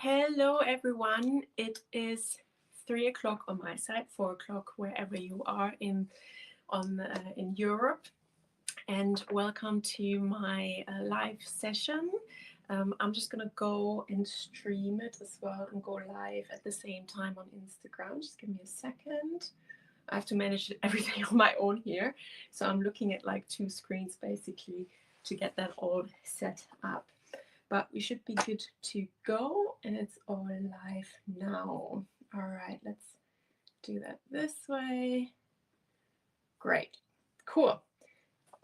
Hello, everyone. It is 3 o'clock on my side, 4 o'clock wherever you are in Europe, and welcome to my live session. I'm just gonna go and stream it as well and go live at the same time on Instagram. Just give me a second. I have to manage everything on my own here, so I'm looking at like two screens basically to get that all set up. But we should be good to go, and it's all live now. All right, let's do that this way. Great, cool.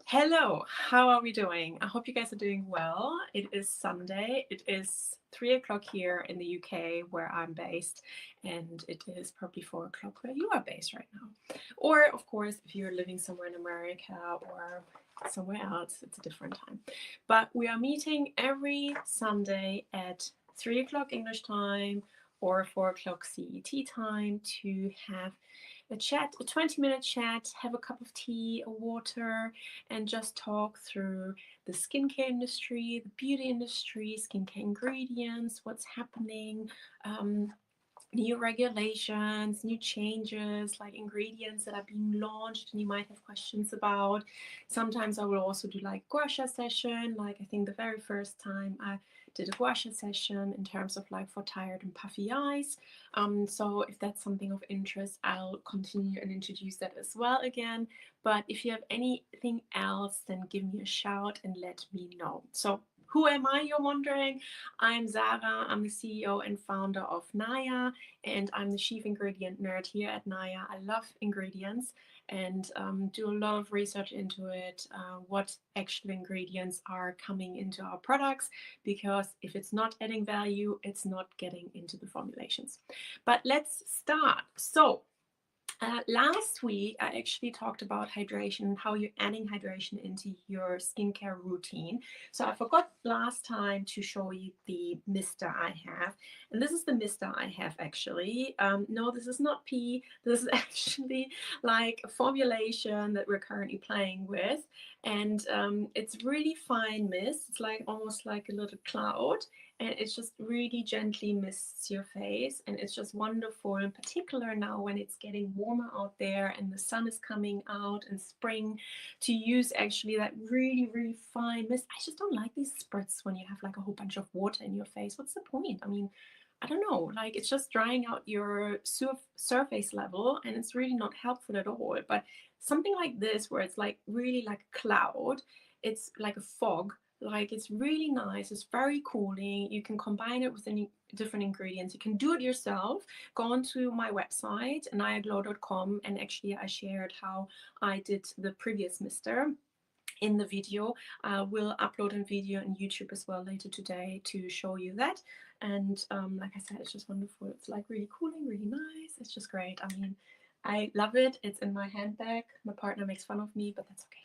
Hello, how are we doing? I hope you guys are doing well. It is Sunday. It is 3 o'clock here in the UK where I'm based, and it is probably 4 o'clock where you are based right now. Or, of course, if you're living somewhere in America or somewhere else, it's a different time. But we are meeting every Sunday at 3 o'clock English time or 4 o'clock CET time to have a chat, a 20-minute chat, have a cup of tea, a water, and just talk through the skincare industry, the beauty industry, skincare ingredients, what's happening, new regulations, new changes, like ingredients that are being launched and you might have questions about. Sometimes I will also do like gua sha session, like I think the very first time I did a gua sha session in terms of like for tired and puffy eyes. So if that's something of interest, I'll continue and introduce that as well again. But if you have anything else, then give me a shout and let me know. So who am I, you're wondering? I'm Sarah. I'm the CEO and founder of Naya, and I'm the chief ingredient nerd here at Naya. I love ingredients and do a lot of research into it, what actual ingredients are coming into our products, because if it's not adding value, it's not getting into the formulations. But let's start. So last week, I actually talked about hydration and how you're adding hydration into your skincare routine. So I forgot last time to show you the mister I have. And this is the mister I have actually. No, this is not pee. This is actually like a formulation that we're currently playing with. And it's really fine mist. It's like almost like a little cloud. And it just really gently mists your face, and it's just wonderful, in particular now when it's getting warmer out there and the sun is coming out in spring, to use actually that really fine mist. I just don't like these spritz when you have like a whole bunch of water in your face. What's the point? I mean, I don't know, like it's just drying out your surface level and it's really not helpful at all. But something like this where it's like really like a cloud, it's like a fog, like it's really nice, it's very cooling. You can combine it with any different ingredients. You can do it yourself. Go onto my website nayaglow.com, and actually I shared how I did the previous mister in the video. I will upload a video on YouTube as well later today to show you that. And like I said, it's just wonderful. It's like really cooling, really nice. It's just great. I mean, I love it. It's in my handbag. My partner makes fun of me, but that's okay.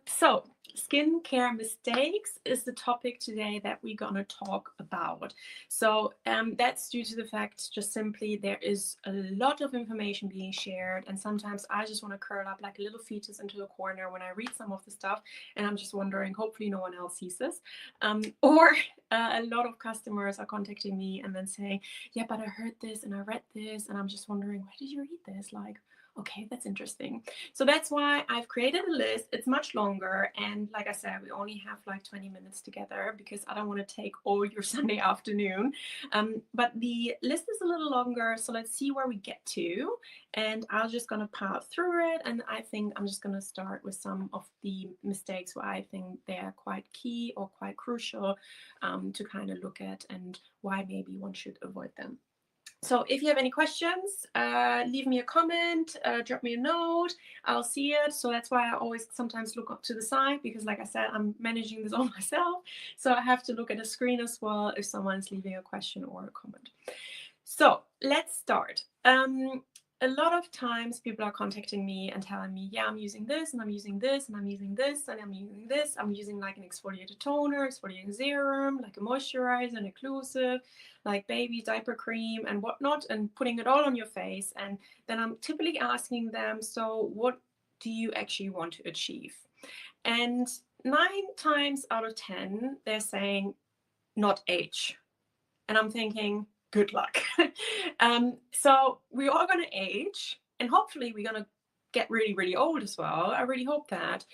So skincare mistakes is the topic today that we're gonna talk about. So that's due to the fact, just simply, there is a lot of information being shared, and sometimes I just want to curl up like a little fetus into the corner when I read some of the stuff, and I'm just wondering, hopefully no one else sees this. Or a lot of customers are contacting me and then saying, yeah, but I heard this and I read this, and I'm just wondering, where did you read this? Like, okay, that's interesting. So that's why I've created a list. It's much longer. And like I said, we only have like 20 minutes together because I don't want to take all your Sunday afternoon. But the list is a little longer. So let's see where we get to. And I'm just going to pass through it. And I think I'm just going to start with some of the mistakes where I think they're quite key or quite crucial to kind of look at, and why maybe one should avoid them. So if you have any questions, leave me a comment, drop me a note. I'll see it. So that's why I always sometimes look up to the side, because like I said, I'm managing this all myself. So I have to look at the screen as well if someone's leaving a question or a comment. So let's start. A lot of times people are contacting me and telling me, yeah, I'm using this and I'm using this and I'm using this and I'm using this. I'm using like an exfoliator toner, exfoliating serum, like a moisturizer, an occlusive, like baby diaper cream and whatnot, and putting it all on your face. And then I'm typically asking them, so what do you actually want to achieve? And 9 times out of 10, they're saying, not age. And I'm thinking, good luck. So we are going to age, and hopefully we're going to get really, really old as well. I really hope that,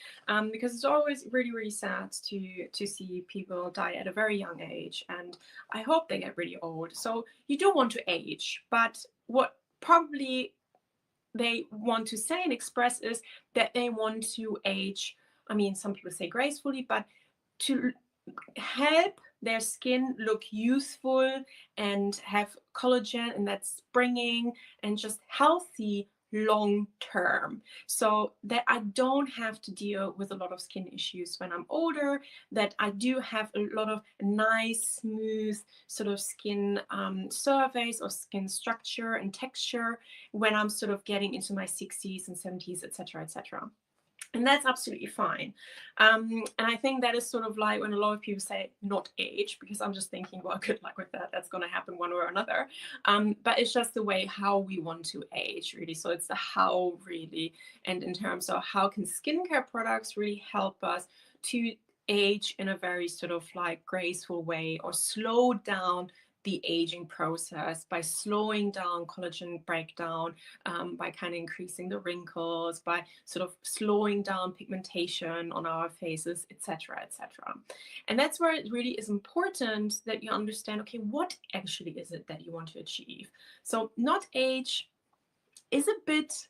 because it's always really, really sad to see people die at a very young age, and I hope they get really old. So you do want to age, but what probably they want to say and express is that they want to age. I mean, some people say gracefully, but to help their skin look youthful and have collagen and that's springing and just healthy long term, so that I don't have to deal with a lot of skin issues when I'm older, that I do have a lot of nice smooth sort of skin surface or skin structure and texture when I'm sort of getting into my 60s and 70s, etc., etc. And that's absolutely fine. And I think that is sort of like when a lot of people say not age, because I'm just thinking, well, good luck with that. That's going to happen one way or another. But it's just the way how we want to age, really. So it's the how, really. And in terms of how can skincare products really help us to age in a very sort of like graceful way, or slow down the aging process by slowing down collagen breakdown, by kind of increasing the wrinkles, by sort of slowing down pigmentation on our faces, etc., etc. And that's where it really is important that you understand, okay, what actually is it that you want to achieve? So not age is a bit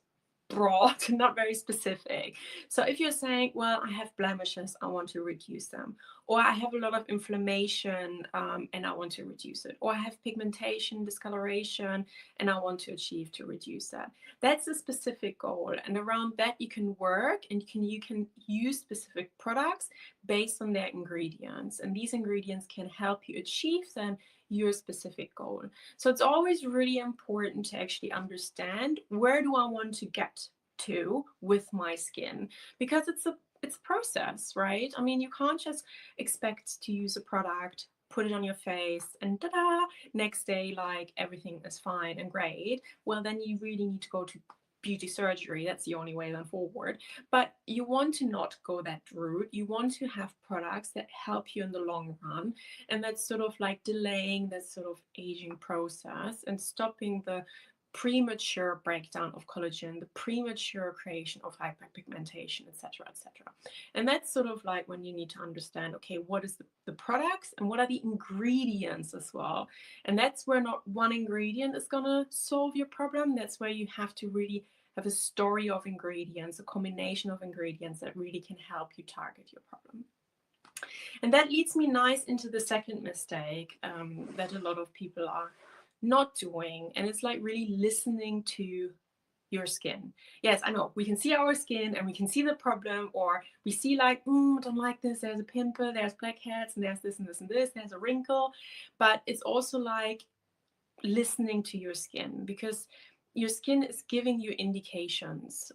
broad, not very specific. So if you're saying, well, I have blemishes, I want to reduce them, or I have a lot of inflammation and I want to reduce it, or I have pigmentation, discoloration, and I want to achieve to reduce that. That's a specific goal, and around that you can work, and you can use specific products based on their ingredients, and these ingredients can help you achieve then your specific goal. So it's always really important to actually understand, where do I want to get to with my skin, because it's a process, right? I mean, you can't just expect to use a product, put it on your face, and ta-da, next day like everything is fine and great. Well, then you really need to go to beauty surgery. That's the only way then forward. But you want to not go that route. You want to have products that help you in the long run, and that's sort of like delaying that sort of aging process and stopping the premature breakdown of collagen, the premature creation of hyperpigmentation, etc., etc. And that's sort of like when you need to understand, okay, what is the products and what are the ingredients as well. And that's where not one ingredient is going to solve your problem. That's where you have to really have a story of ingredients, a combination of ingredients that really can help you target your problem. And that leads me nice into the second mistake that a lot of people are not doing. And it's like really listening to your skin. Yes, I know, we can see our skin and we can see the problem, or we see like, I don't like this, there's a pimple, there's blackheads, and there's this and this and this, there's a wrinkle. But it's also like listening to your skin, because your skin is giving you indications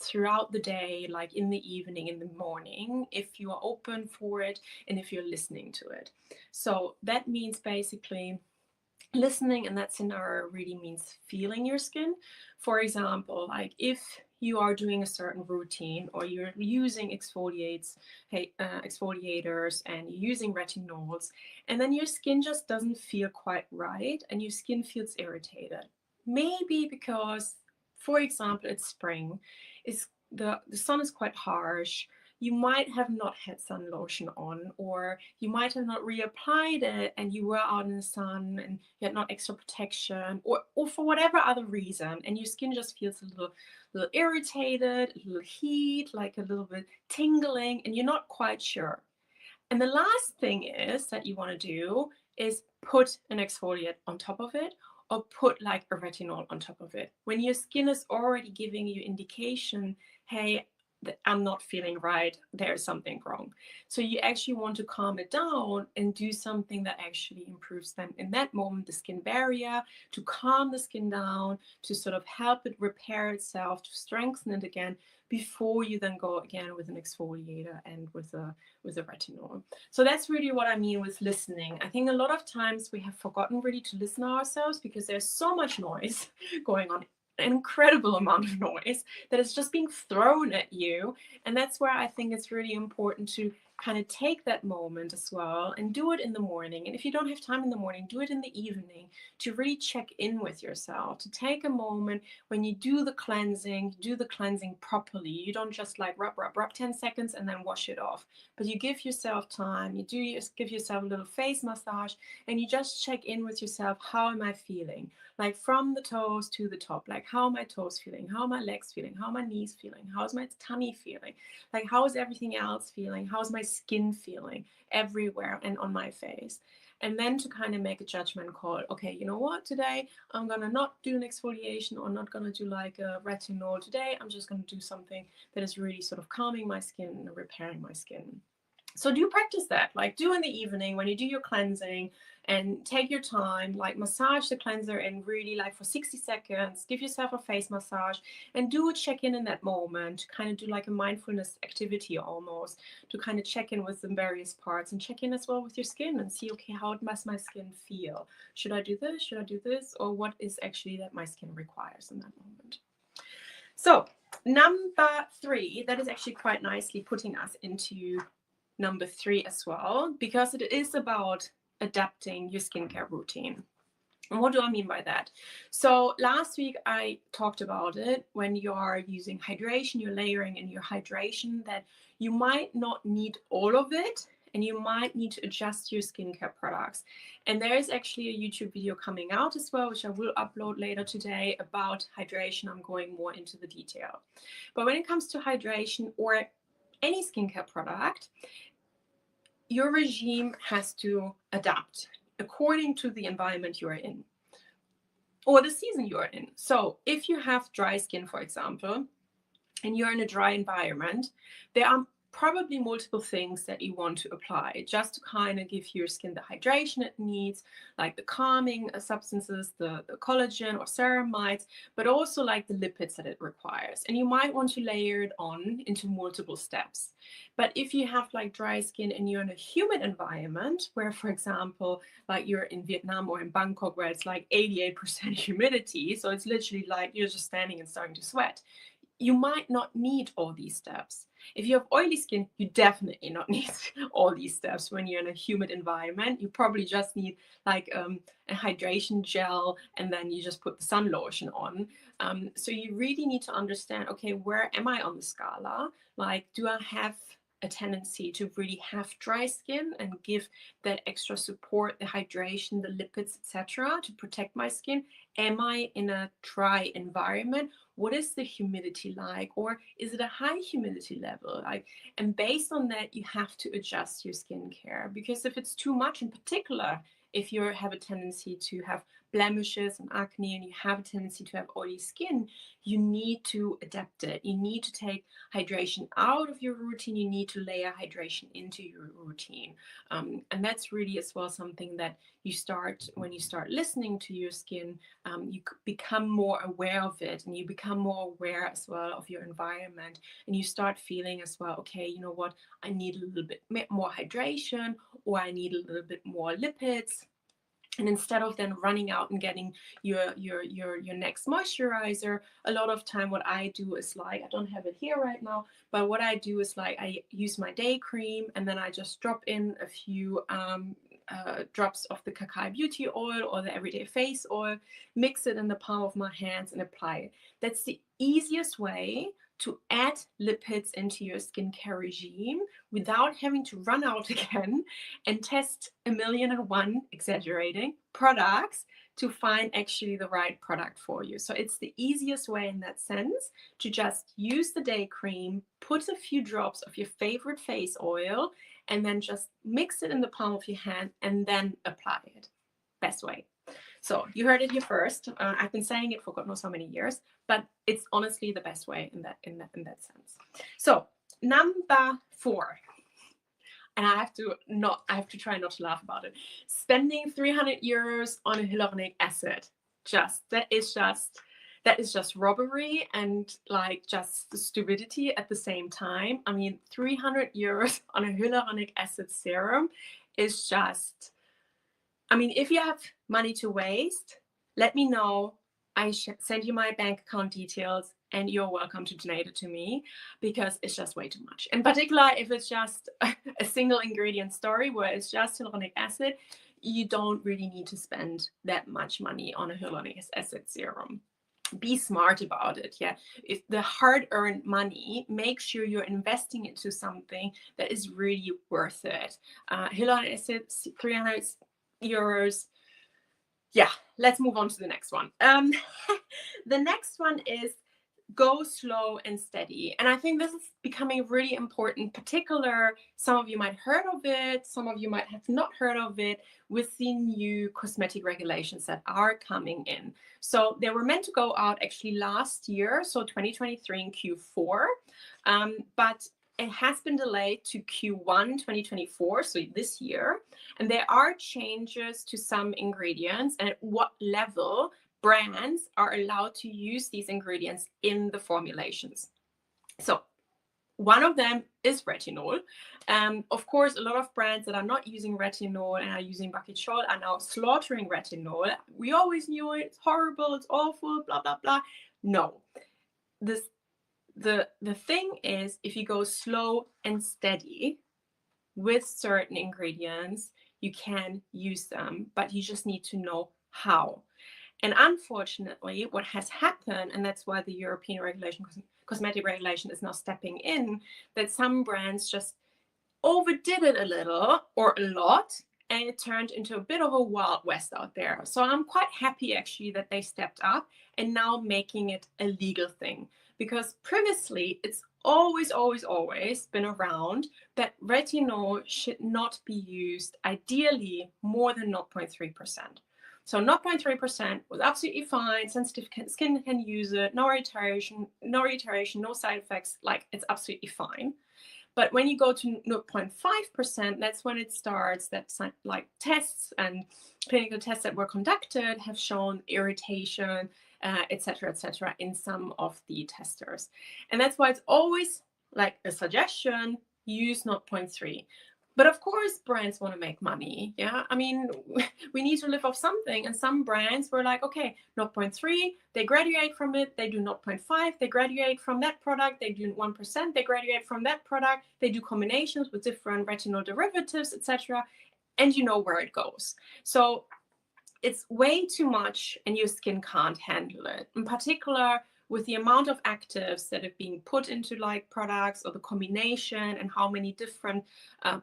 throughout the day, like in the evening, in the morning, if you are open for it and if you're listening to it. So that means basically listening in that scenario really means feeling your skin. For example, like if you are doing a certain routine, or you're using exfoliators and you're using retinols, and then your skin just doesn't feel quite right and your skin feels irritated. Maybe because, for example, it's spring, the sun is quite harsh, you might have not had sun lotion on, or you might have not reapplied it and you were out in the sun and you had not extra protection, or for whatever other reason, and your skin just feels a little irritated, a little heat, like a little bit tingling, and you're not quite sure. And the last thing is that you want to do is put an exfoliate on top of it, or put like a retinol on top of it, when your skin is already giving you indication, hey, I'm not feeling right, there's something wrong. So you actually want to calm it down and do something that actually improves them in that moment, the skin barrier, to calm the skin down, to sort of help it repair itself, to strengthen it again, before you then go again with an exfoliator and with a retinol. So that's really what I mean with listening. I think a lot of times we have forgotten really to listen to ourselves, because there's so much noise going on, an incredible amount of noise that is just being thrown at you. And that's where I think it's really important to kind of take that moment as well and do it in the morning. And if you don't have time in the morning, do it in the evening to really check in with yourself, to take a moment when you do the cleansing, properly. You don't just like rub 10 seconds and then wash it off, but you give yourself time. You give yourself a little face massage and you just check in with yourself. How am I feeling? Like from the toes to the top, like how are my toes feeling? How are my legs feeling? How are my knees feeling? How's my tummy feeling? Like how is everything else feeling? How's my skin feeling everywhere and on my face? And then to kind of make a judgment call. Okay, you know what? Today I'm gonna not do an exfoliation or not gonna do like a retinol. Today I'm just gonna do something that is really sort of calming my skin and repairing my skin. So do practice that, like do in the evening when you do your cleansing, and take your time, like massage the cleanser and really like for 60 seconds, give yourself a face massage and do a check-in in that moment, kind of do like a mindfulness activity almost, to kind of check in with the various parts and check in as well with your skin and see, okay, how does my skin feel? Should I do this? Should I do this? Or what is actually that my skin requires in that moment? So number 3, that is actually quite nicely putting us into number 3 as well, because it is about adapting your skincare routine. And what do I mean by that? So last week I talked about it. When you are using hydration, you're layering in your hydration, that you might not need all of it and you might need to adjust your skincare products. And there is actually a YouTube video coming out as well, which I will upload later today, about hydration. I'm going more into the detail. But when it comes to hydration or any skincare product, your regime has to adapt according to the environment you're in or the season you're in. So if you have dry skin, for example, and you're in a dry environment, there are probably multiple things that you want to apply just to kind of give your skin the hydration it needs, like the calming substances, the collagen or ceramides, but also like the lipids that it requires. And you might want to layer it on into multiple steps. But if you have like dry skin and you're in a humid environment where, for example, like you're in Vietnam or in Bangkok where it's like 88% humidity, so it's literally like you're just standing and starting to sweat, you might not need all these steps. If you have oily skin, you definitely not need all these steps when you're in a humid environment. You probably just need like a hydration gel, and then you just put the sun lotion on. So you really need to understand, okay, where am I on the scala? Like, do I have a tendency to really have dry skin and give that extra support, the hydration, the lipids, etc., to protect my skin? Am I in a dry environment? What is the humidity like? Or is it a high humidity level? Like, and based on that, you have to adjust your skincare, because if it's too much, in particular, if you have a tendency to have blemishes and acne and you have a tendency to have oily skin, you need to adapt it. You need to take hydration out of your routine. You need to layer hydration into your routine. And that's really as well something that you start when you start listening to your skin. You become more aware of it, and you become more aware as well of your environment, and you start feeling as well, okay, you know what, I need a little bit more hydration, or I need a little bit more lipids. And instead of then running out and getting your next moisturizer, a lot of time what I do is like, I don't have it here right now, but what I do is like I use my day cream and then I just drop in a few drops of the Cacao Beauty oil or the Everyday Face oil, mix it in the palm of my hands and apply it. That's the easiest way to add lipids into your skincare regime without having to run out again and test 1,000,001, exaggerating, products to find actually the right product for you. So it's the easiest way in that sense to just use the day cream, put a few drops of your favorite face oil, and then just mix it in the palm of your hand and then apply it. Best way. So you heard it here first. I've been saying it for God knows how many years, but it's honestly the best way in that sense. So number 4, and I have to try not to laugh about it. Spending 300 euros on a hyaluronic acid, that is just robbery and like just stupidity at the same time. I mean, 300 euros on a hyaluronic acid serum is just, I mean, if you have money to waste, let me know. I send you my bank account details. and you're welcome to donate it to me, because it's just way too much. In particular, if it's just a single ingredient story where it's just hyaluronic acid, you don't really need to spend that much money on a hyaluronic acid serum. Be smart about it. Yeah, if the hard-earned money, make sure you're investing into something that is really worth it. Hyaluronic acid, €300. Yeah, let's move on to the next one. The next one is go slow and steady. And I think this is becoming really important. Particular, some of you might have heard of it, some of you might have not heard of it, with the new cosmetic regulations that are coming in. So they were meant to go out actually last year, so 2023 in Q4, but it has been delayed to Q1 2024, so this year. And there are changes to some ingredients and at what level brands are allowed to use these ingredients in the formulations. So one of them is retinol. Of course, a lot of brands that are not using retinol and are using Bakuchiol are now slaughtering retinol. We always knew it, it's horrible, it's awful, blah, blah, blah. No. The thing is, if you go slow and steady with certain ingredients, you can use them, but you just need to know how. And unfortunately, what has happened, and that's why the European regulation, cosmetic regulation, is now stepping in, that some brands just overdid it a little or a lot, and it turned into a bit of a wild west out there. So I'm quite happy actually that they stepped up and now making it a legal thing. Because previously, it's always been around that retinol should not be used, ideally, more than 0.3%. So 0.3% was absolutely fine. Sensitive skin can use it. No irritation, no side effects. Like, it's absolutely fine. But when you go to 0.5%, that's when it starts. That's like tests and clinical tests that were conducted have shown irritation, et cetera, in some of the testers. And that's why it's always like a suggestion, use 0.3. But of course, brands want to make money. Yeah, I mean, we need to live off something. And some brands were like, okay, 0.3, they graduate from it. They do 0.5, they graduate from that product. They do 1%, they graduate from that product. They do combinations with different retinol derivatives, etc. And you know where it goes. So it's way too much and your skin can't handle it. In particular, with the amount of actives that are being put into like products, or the combination and how many different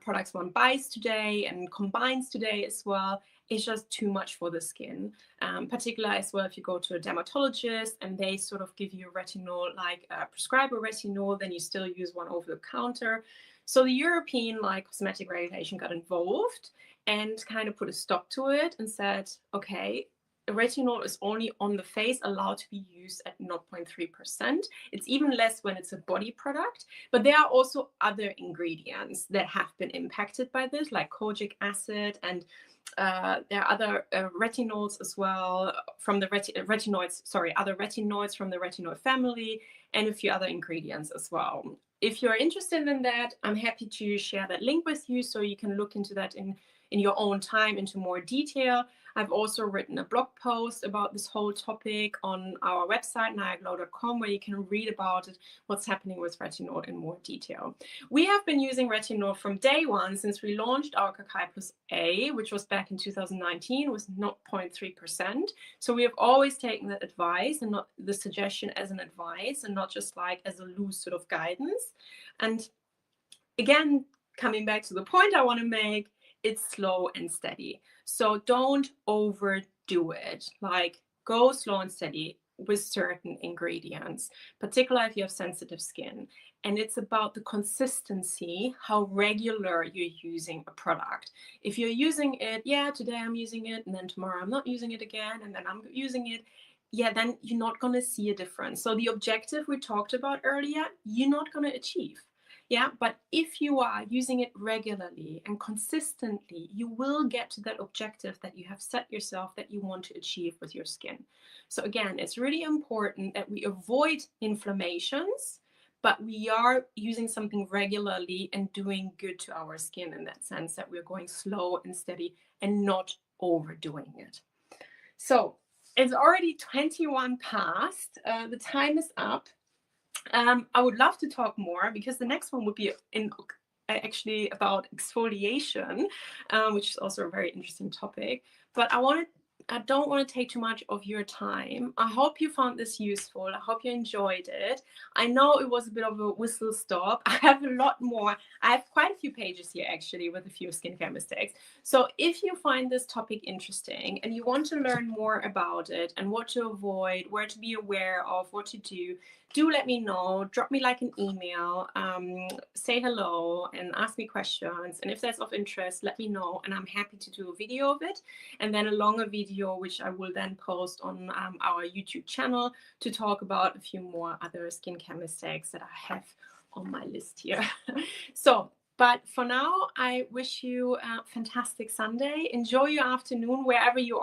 products one buys today and combines today as well, it's just too much for the skin. Particularly as well, if you go to a dermatologist and they sort of give you retinol, like prescribe a retinol, then you still use one over the counter. So the European cosmetic regulation got involved and kind of put a stop to it and said, okay, retinol is only on the face allowed to be used at 0.3%. It's even less when it's a body product. But there are also other ingredients that have been impacted by this, like kojic acid, and there are other retinols as well from the other retinoids from the retinoid family, and a few other ingredients as well. If you're interested in that, I'm happy to share that link with you so you can look into that in your own time into more detail. I've also written a blog post about this whole topic on our website, nayaglow.com, where you can read about it, what's happening with retinol in more detail. We have been using retinol from day one since we launched our Cacao Plus A, which was back in 2019, was 0.3%. So we have always taken that advice and not the suggestion as an advice and not just like as a loose sort of guidance. And again, coming back to the point I want to make, it's slow and steady. So don't overdo it. Like, go slow and steady with certain ingredients, particularly if you have sensitive skin. And it's about the consistency, how regular you're using a product. If you're using it, today I'm using it, and then tomorrow I'm not using it again, and then I'm using it, then you're not going to see a difference. So the objective we talked about earlier, you're not going to achieve. But if you are using it regularly and consistently, you will get to that objective that you have set yourself that you want to achieve with your skin. So again, it's really important that we avoid inflammations, but we are using something regularly and doing good to our skin in that sense, that we're going slow and steady and not overdoing it. So it's already 21 past. The time is up. I would love to talk more, because the next one would be actually about exfoliation, which is also a very interesting topic. But I don't want to take too much of your time. I hope you found this useful. I hope you enjoyed it. I know it was a bit of a whistle stop. I have a lot more. I have quite a few pages here actually with a few skincare mistakes. So if you find this topic interesting and you want to learn more about it and what to avoid, where to be aware of, what to do let me know. Drop me like an email, say hello and ask me questions. And if that's of interest, let me know. And I'm happy to do a video of it, and then a longer video, which I will then post on our YouTube channel to talk about a few more other skincare mistakes that I have on my list here. So, but for now, I wish you a fantastic Sunday. Enjoy your afternoon wherever you are.